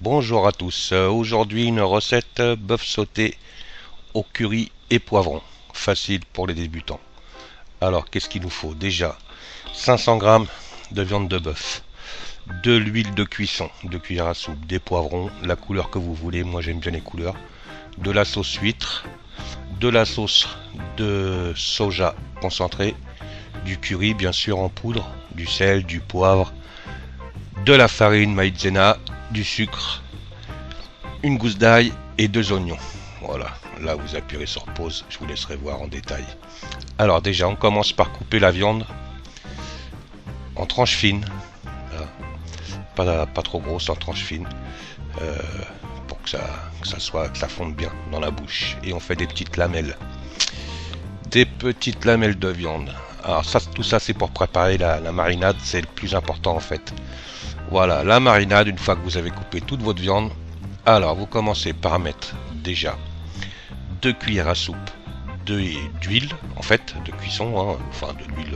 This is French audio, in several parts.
Bonjour à tous. Aujourd'hui une recette bœuf sauté au curry et poivron. Facile pour les débutants. Alors qu'est-ce qu'il nous faut? Déjà 500 g de viande de bœuf, de l'huile de cuisson, 2 cuillères à soupe, des poivrons, la couleur que vous voulez, moi j'aime bien les couleurs, de la sauce huître, de la sauce de soja concentrée, du curry bien sûr en poudre, du sel, du poivre, de la farine maïzena, du sucre, une gousse d'ail et 2 oignons. Voilà, là vous appuyez sur pause, je vous laisserai voir en détail. Alors déjà, on commence par couper la viande en tranches fines, pas trop grosse, en tranches fines, euh, pour que ça fonde bien dans la bouche. Et on fait des petites lamelles, de viande. Alors ça, tout ça c'est pour préparer la marinade, c'est le plus important en fait. Voilà, la marinade, une fois que vous avez coupé toute votre viande, alors vous commencez par mettre déjà 2 cuillères à soupe d'huile, en fait, de cuisson, hein, enfin de l'huile,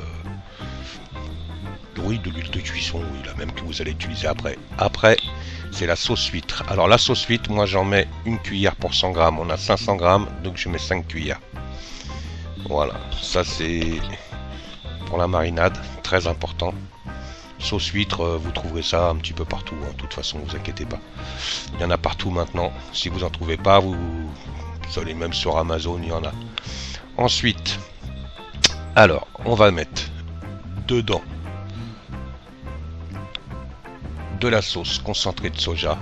oui, de l'huile de cuisson, oui, la même que vous allez utiliser après. Après, c'est la sauce huître. Alors la sauce huître, moi j'en mets une cuillère pour 100 g. On a 500 g, donc je mets 5 cuillères. Voilà, ça c'est pour la marinade, très important. Sauce huître, vous trouverez ça un petit peu partout, hein. De toute façon, vous inquiétez pas. Il y en a partout maintenant. Si vous en trouvez pas, vous allez même sur Amazon, il y en a. Ensuite, alors, on va mettre dedans de la sauce concentrée de soja,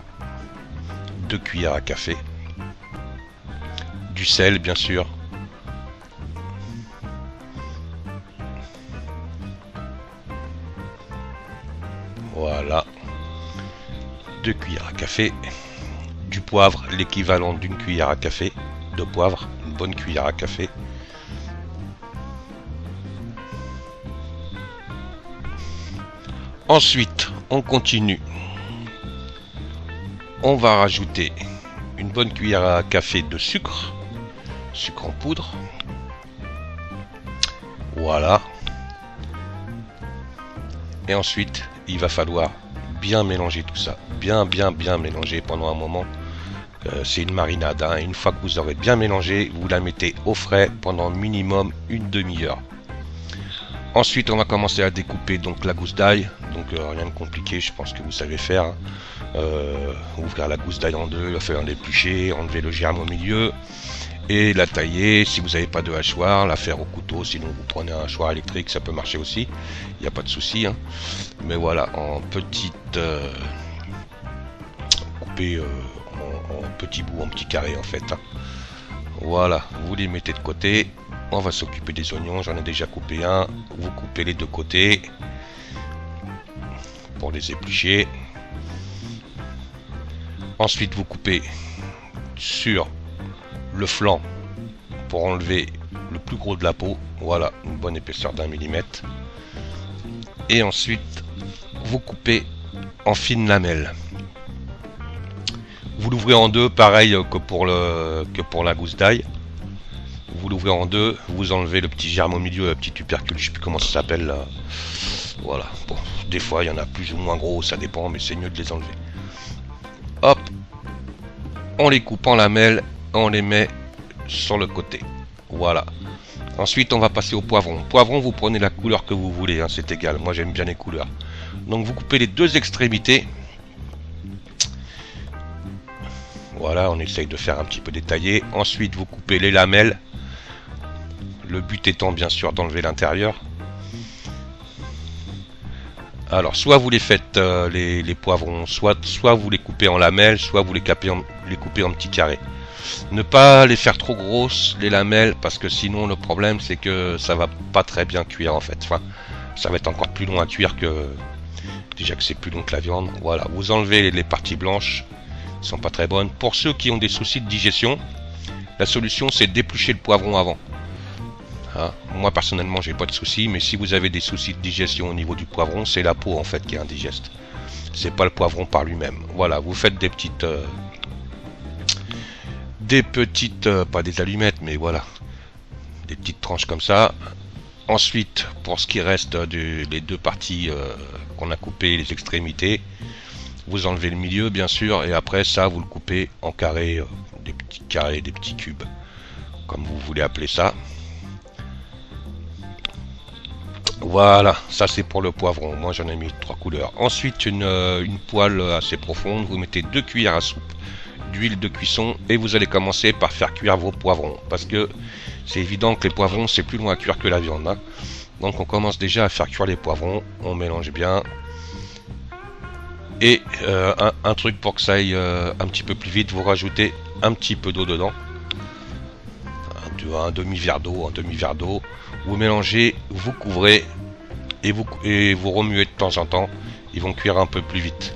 2 cuillères à café, du sel bien sûr, voilà, 2 cuillères à café, du poivre, l'équivalent d'une cuillère à café de poivre, une bonne cuillère à café. Ensuite, on continue. On va rajouter une bonne cuillère à café de sucre, sucre en poudre. Voilà. Et ensuite, il va falloir bien mélanger tout ça. Bien mélanger pendant un moment. C'est une marinade, hein. Une fois que vous aurez bien mélangé, vous la mettez au frais pendant minimum une demi-heure. Ensuite, on va commencer à découper donc la gousse d'ail. Donc rien de compliqué, je pense que vous savez faire, hein. Ouvrir la gousse d'ail en deux, la faire en éplucher, enlever le germe au milieu et la tailler. Si vous n'avez pas de hachoir, la faire au couteau. Sinon, vous prenez un hachoir électrique, ça peut marcher aussi. Il n'y a pas de souci, hein. Mais voilà, en petites coupées en petits bouts, en petits carrés en fait, hein. Voilà, vous les mettez de côté. On va s'occuper des oignons, j'en ai déjà coupé un. Vous coupez les deux côtés pour les éplucher. Ensuite, vous coupez sur le flanc pour enlever le plus gros de la peau. Voilà, une bonne épaisseur d'1 millimètre. Et ensuite, vous coupez en fines lamelles. Vous l'ouvrez en deux, pareil que pour la gousse d'ail. Vous l'ouvrez en deux, vous enlevez le petit germe au milieu, le petit tubercule, je sais plus comment ça s'appelle là. Voilà, bon, des fois il y en a plus ou moins gros, ça dépend, mais c'est mieux de les enlever. Hop, on les coupe en lamelles, on les met sur le côté. Voilà. Ensuite on va passer au poivron. Poivron, vous prenez la couleur que vous voulez, hein, c'est égal, moi j'aime bien les couleurs. Donc vous coupez les deux extrémités. Voilà, on essaye de faire un petit peu détaillé. Ensuite vous coupez les lamelles. Le but étant bien sûr d'enlever l'intérieur. Alors soit vous les faites les poivrons, soit vous les coupez en lamelles, soit vous les coupez en petits carrés. Ne pas les faire trop grosses les lamelles, parce que sinon le problème c'est que ça va pas très bien cuire en fait. Enfin, ça va être encore plus long à cuire que déjà que c'est plus long que la viande. Voilà, vous enlevez les parties blanches, qui sont pas très bonnes. Pour ceux qui ont des soucis de digestion, la solution c'est d'éplucher le poivron avant. Hein, moi personnellement j'ai pas de soucis, mais si vous avez des soucis de digestion au niveau du poivron, c'est la peau en fait qui est indigeste. C'est pas le poivron par lui-même. Voilà, vous faites des petites, pas des allumettes, mais voilà, des petites tranches comme ça. Ensuite, pour ce qui reste des deux parties qu'on a coupées, les extrémités, Vous enlevez le milieu bien sûr, et après ça vous le coupez en carrés, des petits carrés, des petits cubes, comme vous voulez appeler ça. Voilà, ça c'est pour le poivron. Moi j'en ai mis 3 couleurs. Ensuite une poêle assez profonde, vous mettez 2 cuillères à soupe d'huile de cuisson et vous allez commencer par faire cuire vos poivrons, parce que c'est évident que les poivrons c'est plus loin à cuire que la viande, hein. Donc on commence déjà à faire cuire les poivrons, on mélange bien. Et un truc pour que ça aille un petit peu plus vite, vous rajoutez un petit peu d'eau dedans, un demi-verre d'eau, vous mélangez, vous couvrez et vous remuez de temps en temps, ils vont cuire un peu plus vite.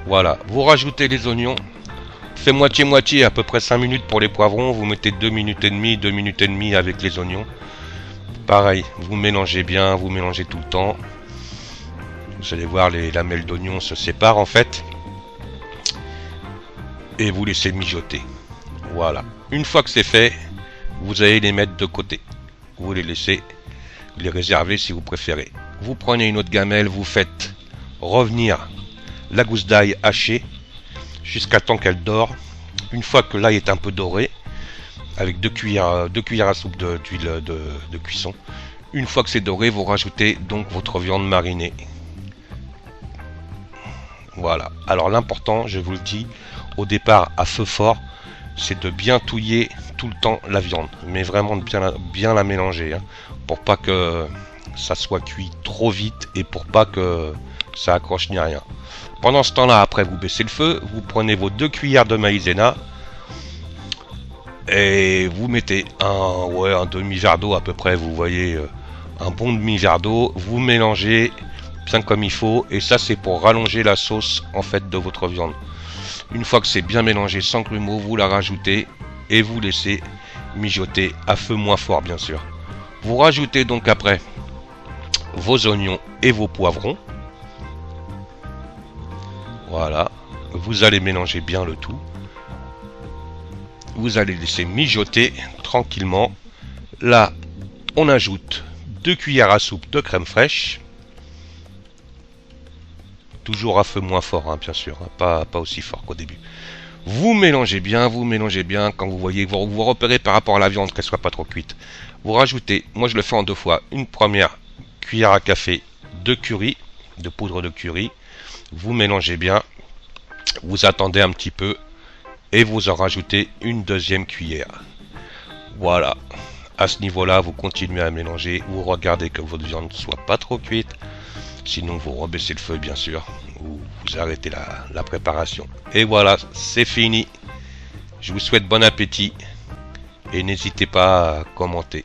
Voilà, vous rajoutez les oignons, fait moitié-moitié, à peu près 5 minutes pour les poivrons, vous mettez 2 minutes et demie avec les oignons. Pareil, vous mélangez bien, vous mélangez tout le temps. Vous allez voir, les lamelles d'oignon se séparent en fait. Et vous laissez mijoter. Voilà. Une fois que c'est fait, vous allez les mettre de côté. Vous les laissez, les réserver si vous préférez. Vous prenez une autre gamelle, vous faites revenir la gousse d'ail hachée jusqu'à temps qu'elle dore. Une fois que l'ail est un peu doré, avec 2 cuillères à soupe d'huile de cuisson. Une fois que c'est doré, vous rajoutez donc votre viande marinée. Voilà. Alors l'important, je vous le dis, au départ à feu fort, c'est de bien touiller tout le temps la viande, mais vraiment de bien la mélanger, hein, pour pas que ça soit cuit trop vite et pour pas que ça accroche ni rien. Pendant ce temps-là, après vous baissez le feu, vous prenez vos 2 cuillères de maïzena et vous mettez un demi-verre d'eau à peu près, vous voyez, un bon demi-verre d'eau, vous mélangez bien comme il faut, et ça c'est pour rallonger la sauce en fait de votre viande. Une fois que c'est bien mélangé sans grumeaux, vous la rajoutez et vous laissez mijoter à feu moins fort bien sûr. Vous rajoutez donc après vos oignons et vos poivrons. Voilà, vous allez mélanger bien le tout. Vous allez laisser mijoter tranquillement. Là, on ajoute 2 cuillères à soupe de crème fraîche. Toujours à feu moins fort, hein, bien sûr, hein, pas aussi fort qu'au début. Vous mélangez bien, quand vous voyez, vous repérez par rapport à la viande qu'elle soit pas trop cuite. Vous rajoutez, moi je le fais en 2 fois, une première cuillère à café de curry, de poudre de curry. Vous mélangez bien, vous attendez un petit peu et vous en rajoutez une 2e cuillère. Voilà, à ce niveau-là, vous continuez à mélanger, vous regardez que votre viande ne soit pas trop cuite. Sinon, vous rebaissez le feu, bien sûr, ou vous arrêtez la préparation. Et voilà, c'est fini. Je vous souhaite bon appétit et n'hésitez pas à commenter.